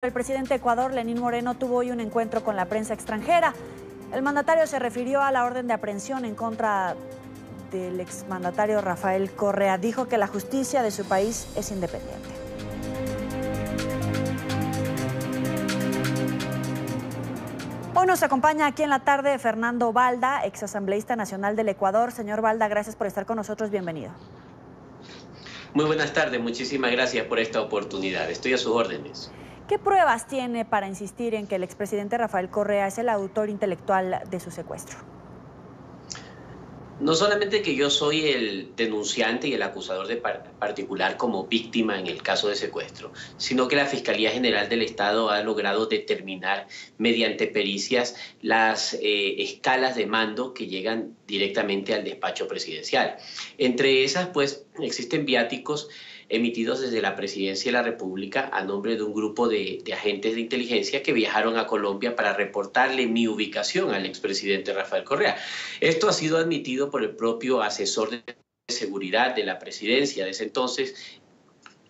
El presidente de Ecuador, Lenín Moreno, tuvo hoy un encuentro con la prensa extranjera. El mandatario se refirió a la orden de aprehensión en contra del exmandatario Rafael Correa. Dijo que la justicia de su país es independiente. Hoy nos acompaña aquí en la tarde Fernando Balda, exasambleísta nacional del Ecuador. Señor Balda, gracias por estar con nosotros. Bienvenido. Muy buenas tardes, muchísimas gracias por esta oportunidad. Estoy a sus órdenes. ¿Qué pruebas tiene para insistir en que el expresidente Rafael Correa es el autor intelectual de su secuestro? No solamente que yo soy el denunciante y el acusador de particular como víctima en el caso de secuestro, sino que la Fiscalía General del Estado ha logrado determinar mediante pericias las escalas de mando que llegan directamente al despacho presidencial. Entre esas, pues, existen viáticos emitidos desde la Presidencia de la República a nombre de un grupo de agentes de inteligencia que viajaron a Colombia para reportarle mi ubicación al expresidente Rafael Correa. Esto ha sido admitido por el propio asesor de seguridad de la presidencia de ese entonces,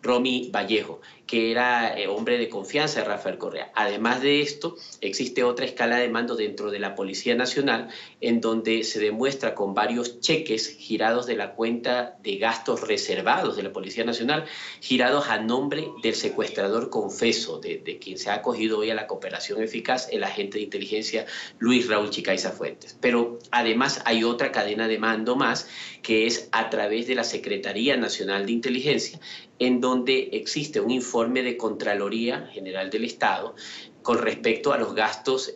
Romy Vallejo, que era hombre de confianza de Rafael Correa. Además de esto, existe otra escala de mando dentro de la Policía Nacional en donde se demuestra con varios cheques girados de la cuenta de gastos reservados de la Policía Nacional, girados a nombre del secuestrador confeso, de quien se ha acogido hoy a la cooperación eficaz, el agente de inteligencia Luis Raúl Chicaiza Fuentes. Pero además hay otra cadena de mando más, que es a través de la Secretaría Nacional de Inteligencia, en donde existe un informe de Contraloría General del Estado con respecto a los gastos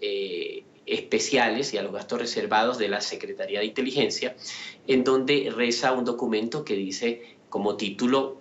especiales y a los gastos reservados de la Secretaría de Inteligencia, en donde reza un documento que dice como título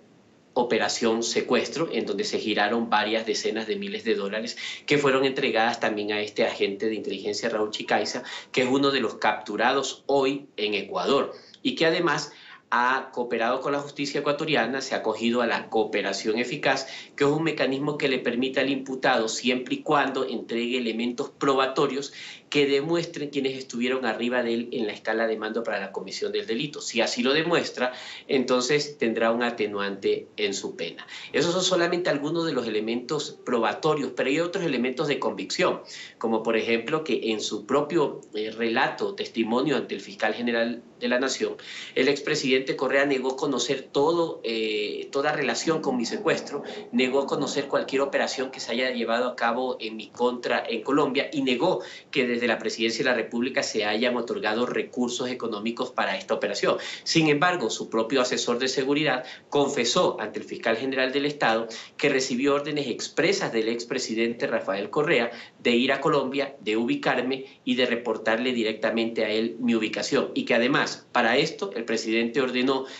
Operación Secuestro, en donde se giraron varias decenas de miles de dólares que fueron entregadas también a este agente de inteligencia Raúl Chicaiza, que es uno de los capturados hoy en Ecuador y que además ha cooperado con la justicia ecuatoriana, se ha acogido a la cooperación eficaz, que es un mecanismo que le permite al imputado, siempre y cuando entregue elementos probatorios que demuestren quienes estuvieron arriba de él en la escala de mando para la comisión del delito. Si así lo demuestra, entonces tendrá un atenuante en su pena. Esos son solamente algunos de los elementos probatorios, pero hay otros elementos de convicción, como por ejemplo que en su propio relato, testimonio ante el fiscal general de la Nación, el expresidente Correa negó conocer toda relación con mi secuestro, negó conocer cualquier operación que se haya llevado a cabo en mi contra en Colombia y negó que desde la Presidencia de la República se hayan otorgado recursos económicos para esta operación. Sin embargo, su propio asesor de seguridad confesó ante el fiscal general del Estado que recibió órdenes expresas del expresidente Rafael Correa de ir a Colombia, de ubicarme y de reportarle directamente a él mi ubicación, y que además, para esto, el presidente ordenó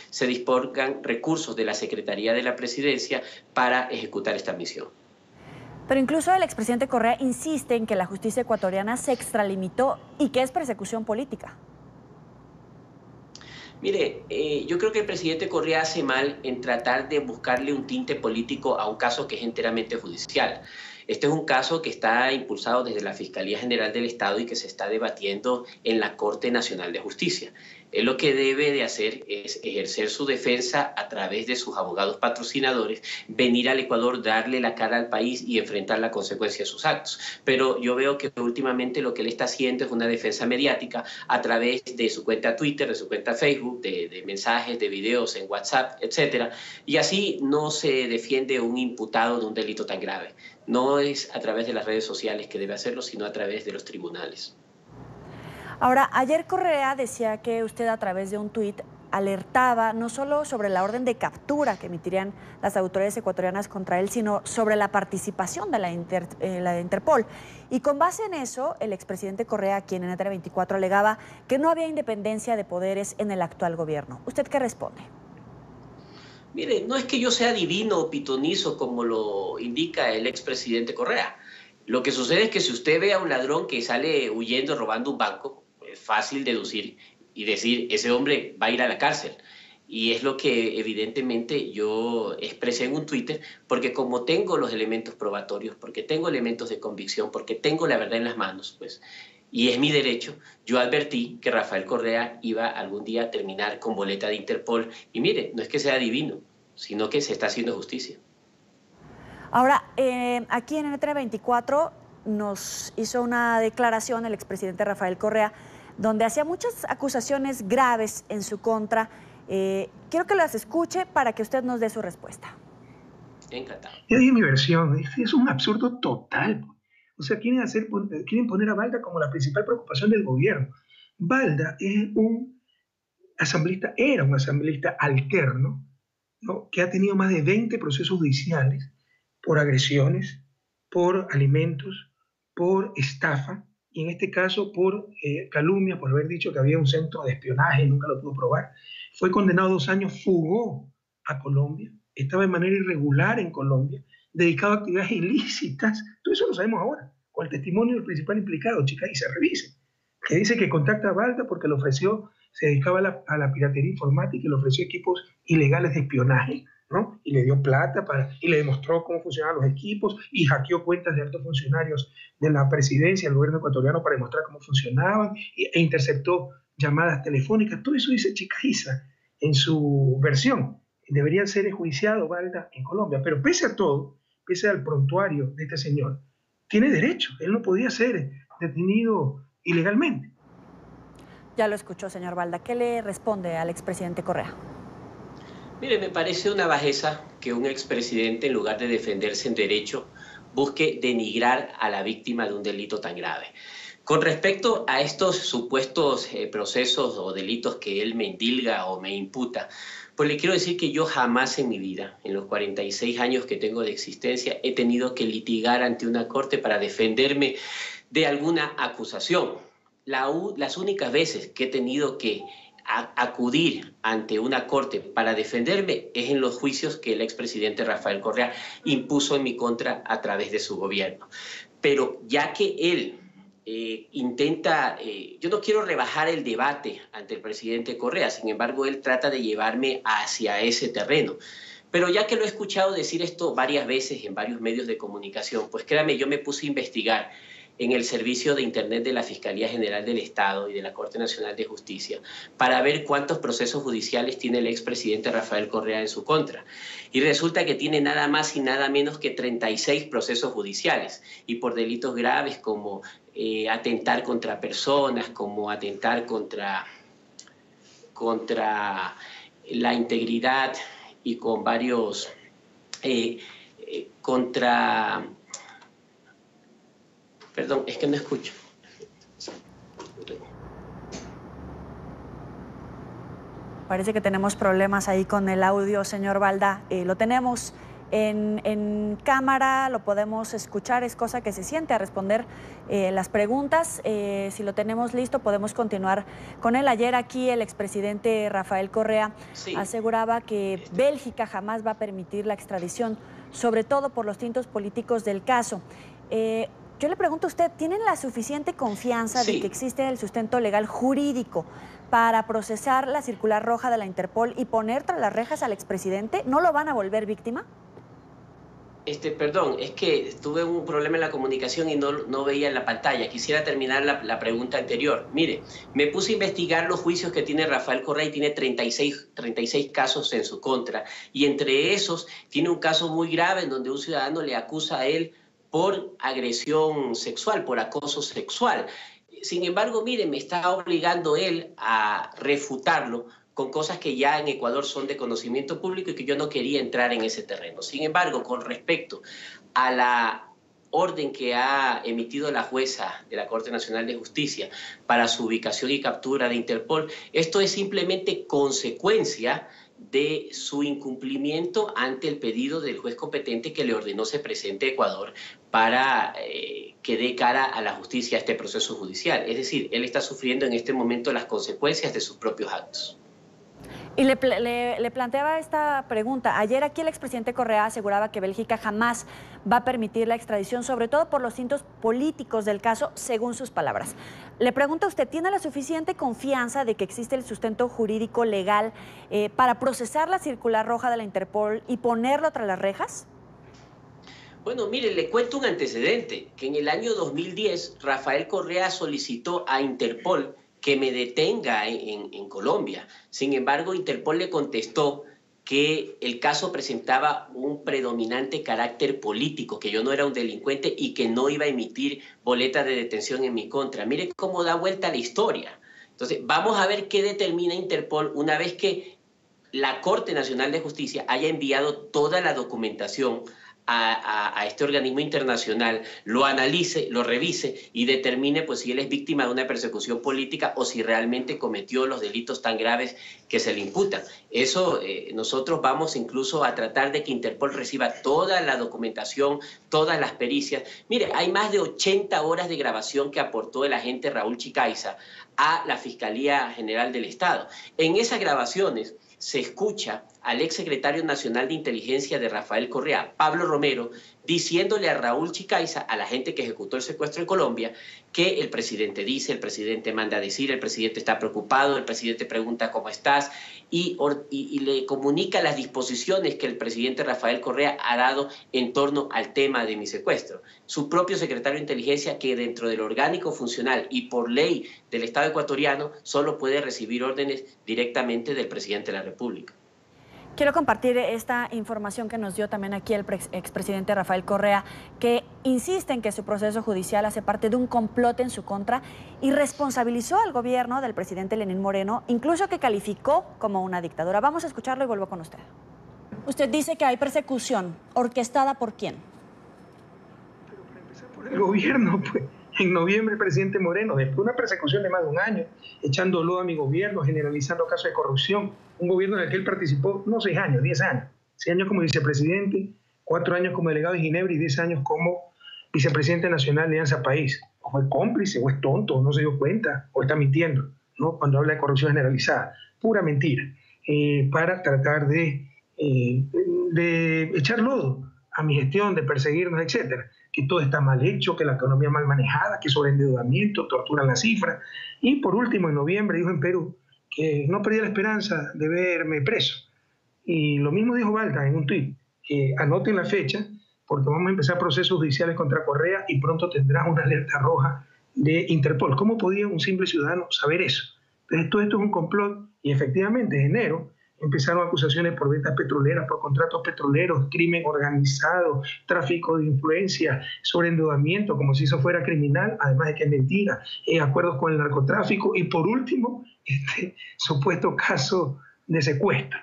se dispongan recursos de la Secretaría de la Presidencia para ejecutar esta misión. Pero incluso el expresidente Correa insiste en que la justicia ecuatoriana se extralimitó y que es persecución política. Mire, yo creo que el presidente Correa hace mal en tratar de buscarle un tinte político a un caso que es enteramente judicial. Este es un caso que está impulsado desde la Fiscalía General del Estado y que se está debatiendo en la Corte Nacional de Justicia. Él lo que debe de hacer es ejercer su defensa a través de sus abogados patrocinadores, venir al Ecuador, darle la cara al país y enfrentar la consecuencia de sus actos. Pero yo veo que últimamente lo que él está haciendo es una defensa mediática a través de su cuenta Twitter, de su cuenta Facebook, de mensajes, de videos en WhatsApp, etcétera. Y así no se defiende un imputado de un delito tan grave. No es a través de las redes sociales que debe hacerlo, sino a través de los tribunales. Ahora, ayer Correa decía que usted a través de un tuit alertaba no solo sobre la orden de captura que emitirían las autoridades ecuatorianas contra él, sino sobre la participación de la Interpol. Y con base en eso, el expresidente Correa, quien en NTN24 alegaba que no había independencia de poderes en el actual gobierno. ¿Usted qué responde? Mire, no es que yo sea divino o pitonizo como lo indica el expresidente Correa. Lo que sucede es que si usted ve a un ladrón que sale huyendo, robando un banco, es fácil deducir y decir, ese hombre va a ir a la cárcel. Y es lo que evidentemente yo expresé en un Twitter, porque como tengo los elementos probatorios, porque tengo elementos de convicción, porque tengo la verdad en las manos, pues, y es mi derecho, yo advertí que Rafael Correa iba algún día a terminar con boleta de Interpol. Y mire, no es que sea divino, sino que se está haciendo justicia. Ahora, aquí en NTN24 nos hizo una declaración el expresidente Rafael Correa, donde hacía muchas acusaciones graves en su contra. Quiero que las escuche para que usted nos dé su respuesta. Encantado. Yo di mi versión, es un absurdo total. O sea, quieren poner a Balda como la principal preocupación del gobierno. Balda es era un asambleísta alterno, ¿no?, que ha tenido más de 20 procesos judiciales por agresiones, por alimentos, por estafa, y en este caso por calumnia, por haber dicho que había un centro de espionaje y nunca lo pudo probar. Fue condenado a 2 años, fugó a Colombia, estaba de manera irregular en Colombia, dedicado a actividades ilícitas. Todo eso lo sabemos ahora, con el testimonio del principal implicado, chica, y se revise, que dice que contacta a Balda porque le ofreció, se dedicaba a la piratería informática y le ofreció equipos ilegales de espionaje, ¿no? Y le dio plata y le demostró cómo funcionaban los equipos y hackeó cuentas de altos funcionarios de la presidencia, del gobierno ecuatoriano, para demostrar cómo funcionaban, e interceptó llamadas telefónicas. Todo eso dice Chica Isa en su versión. Debería ser enjuiciado Balda en Colombia, pero pese a todo, pese al prontuario de este señor, tiene derecho. Él no podía ser detenido ilegalmente. Ya lo escuchó, señor Balda. ¿Qué le responde al expresidente Correa? Mire, me parece una bajeza que un expresidente, en lugar de defenderse en derecho, busque denigrar a la víctima de un delito tan grave. Con respecto a estos supuestos procesos o delitos que él me endilga o me imputa, pues le quiero decir que yo jamás en mi vida, en los 46 años que tengo de existencia, he tenido que litigar ante una corte para defenderme de alguna acusación. Las únicas veces que he tenido que acudir ante una corte para defenderme es en los juicios que el expresidente Rafael Correa impuso en mi contra a través de su gobierno. Pero ya que él intenta, yo no quiero rebajar el debate ante el presidente Correa, sin embargo él trata de llevarme hacia ese terreno. Pero ya que lo he escuchado decir esto varias veces en varios medios de comunicación, pues créame, yo me puse a investigar en el servicio de Internet de la Fiscalía General del Estado y de la Corte Nacional de Justicia para ver cuántos procesos judiciales tiene el expresidente Rafael Correa en su contra. Y resulta que tiene nada más y nada menos que 36 procesos judiciales, y por delitos graves como atentar contra personas, como atentar contra la integridad y con varios Perdón, es que no escucho. Parece que tenemos problemas ahí con el audio, señor Balda. Lo tenemos en cámara, lo podemos escuchar, es cosa que se siente a responder las preguntas. Si lo tenemos listo, podemos continuar con él. Ayer aquí el expresidente Rafael Correa aseguraba que Bélgica jamás va a permitir la extradición, sobre todo por los tintos políticos del caso. Yo le pregunto a usted, ¿tienen la suficiente confianza de que existe el sustento legal jurídico para procesar la circular roja de la Interpol y poner tras las rejas al expresidente? ¿No lo van a volver víctima? Perdón, es que tuve un problema en la comunicación y no veía en la pantalla. Quisiera terminar la pregunta anterior. Mire, me puse a investigar los juicios que tiene Rafael Correa y tiene 36 casos en su contra. Y entre esos tiene un caso muy grave en donde un ciudadano le acusa a él por agresión sexual, por acoso sexual. Sin embargo, mire, me está obligando él a refutarlo con cosas que ya en Ecuador son de conocimiento público y que yo no quería entrar en ese terreno. Sin embargo, con respecto a la orden que ha emitido la jueza de la Corte Nacional de Justicia para su ubicación y captura de Interpol, esto es simplemente consecuencia de su incumplimiento ante el pedido del juez competente que le ordenó se presente a Ecuador para que dé cara a la justicia a este proceso judicial. Es decir, él está sufriendo en este momento las consecuencias de sus propios actos. Y le planteaba esta pregunta. Ayer aquí el expresidente Correa aseguraba que Bélgica jamás va a permitir la extradición, sobre todo por los tintos políticos del caso, según sus palabras. Le pregunto a usted, ¿tiene la suficiente confianza de que existe el sustento jurídico legal para procesar la circular roja de la Interpol y ponerlo tras las rejas? Bueno, mire, le cuento un antecedente, que en el año 2010 Rafael Correa solicitó a Interpol que me detenga en Colombia. Sin embargo, Interpol le contestó que el caso presentaba un predominante carácter político, que yo no era un delincuente y que no iba a emitir boletas de detención en mi contra. Mire cómo da vuelta la historia. Entonces, vamos a ver qué determina Interpol una vez que la Corte Nacional de Justicia haya enviado toda la documentación a este organismo internacional, lo analice, lo revise y determine pues, si él es víctima de una persecución política o si realmente cometió los delitos tan graves que se le imputan. Eso nosotros vamos incluso a tratar de que Interpol reciba toda la documentación, todas las pericias. Mire, hay más de 80 horas de grabación que aportó el agente Raúl Chicaiza a la Fiscalía General del Estado. En esas grabaciones se escucha al exsecretario nacional de inteligencia de Rafael Correa, Pablo Romero, diciéndole a Raúl Chicaiza, a la gente que ejecutó el secuestro en Colombia, que el presidente dice, el presidente manda a decir, el presidente está preocupado, el presidente pregunta cómo estás y le comunica las disposiciones que el presidente Rafael Correa ha dado en torno al tema de mi secuestro. Su propio secretario de inteligencia, que dentro del orgánico funcional y por ley del Estado ecuatoriano, solo puede recibir órdenes directamente del presidente de la República. Quiero compartir esta información que nos dio también aquí el expresidente Rafael Correa, que insiste en que su proceso judicial hace parte de un complot en su contra y responsabilizó al gobierno del presidente Lenín Moreno, incluso que calificó como una dictadura. Vamos a escucharlo y vuelvo con usted. Usted dice que hay persecución, ¿orquestada por quién? Pero para empezar por el gobierno, pues. En noviembre el presidente Moreno, después de una persecución de más de un año, echando lodo a mi gobierno, generalizando casos de corrupción, un gobierno en el que él participó, no 6 años, 10 años. 6 años como vicepresidente, 4 años como delegado de Ginebra y 10 años como vicepresidente nacional de Alianza País. O fue cómplice, o es tonto, o no se dio cuenta, o está mintiendo, ¿no? Cuando habla de corrupción generalizada. Pura mentira. Para tratar de echar lodo a mi gestión, de perseguirnos, etcétera, que todo está mal hecho, que la economía mal manejada, que sobreendeudamiento, torturan las cifras. Y por último, en noviembre dijo en Perú que no perdía la esperanza de verme preso. Y lo mismo dijo Balda en un tuit, que anoten la fecha, porque vamos a empezar procesos judiciales contra Correa y pronto tendrá una alerta roja de Interpol. ¿Cómo podía un simple ciudadano saber eso? Entonces, todo esto es un complot y efectivamente en enero empezaron acusaciones por ventas petroleras, por contratos petroleros, crimen organizado, tráfico de influencia, sobreendeudamiento, como si eso fuera criminal, además de que es mentira, acuerdos con el narcotráfico y por último, este supuesto caso de secuestro.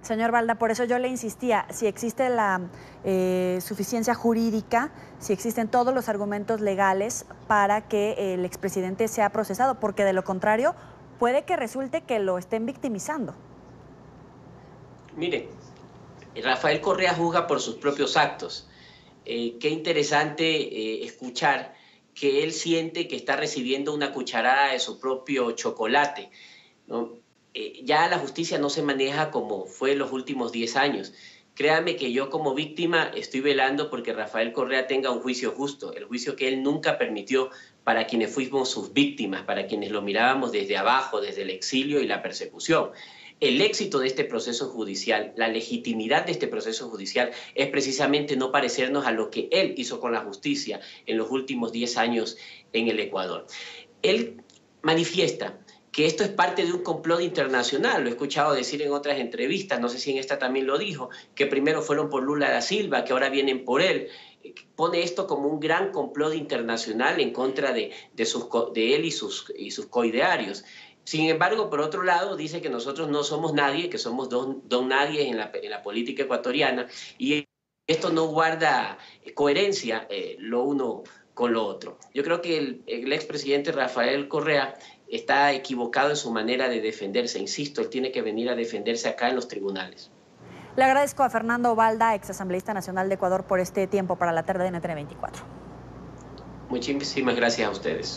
Señor Balda, por eso yo le insistía, si existe la suficiencia jurídica, si existen todos los argumentos legales para que el expresidente sea procesado, porque de lo contrario puede que resulte que lo estén victimizando. Mire, Rafael Correa juzga por sus propios actos. Qué interesante escuchar que él siente que está recibiendo una cucharada de su propio chocolate, ¿no? Ya la justicia no se maneja como fue en los últimos 10 años. Créame que yo como víctima estoy velando porque Rafael Correa tenga un juicio justo, el juicio que él nunca permitió para quienes fuimos sus víctimas, para quienes lo mirábamos desde abajo, desde el exilio y la persecución. El éxito de este proceso judicial, la legitimidad de este proceso judicial es precisamente no parecernos a lo que él hizo con la justicia en los últimos 10 años en el Ecuador. Él manifiesta que esto es parte de un complot internacional, lo he escuchado decir en otras entrevistas, no sé si en esta también lo dijo, que primero fueron por Lula da Silva, que ahora vienen por él. Pone esto como un gran complot internacional en contra de él y sus coidearios. Sin embargo, por otro lado, dice que nosotros no somos nadie, que somos don nadie en la política ecuatoriana, y esto no guarda coherencia lo uno con lo otro. Yo creo que el expresidente Rafael Correa está equivocado en su manera de defenderse. Insisto, él tiene que venir a defenderse acá en los tribunales. Le agradezco a Fernando Balda, exasambleísta nacional de Ecuador, por este tiempo para la tarde de NTN 24. Muchísimas gracias a ustedes.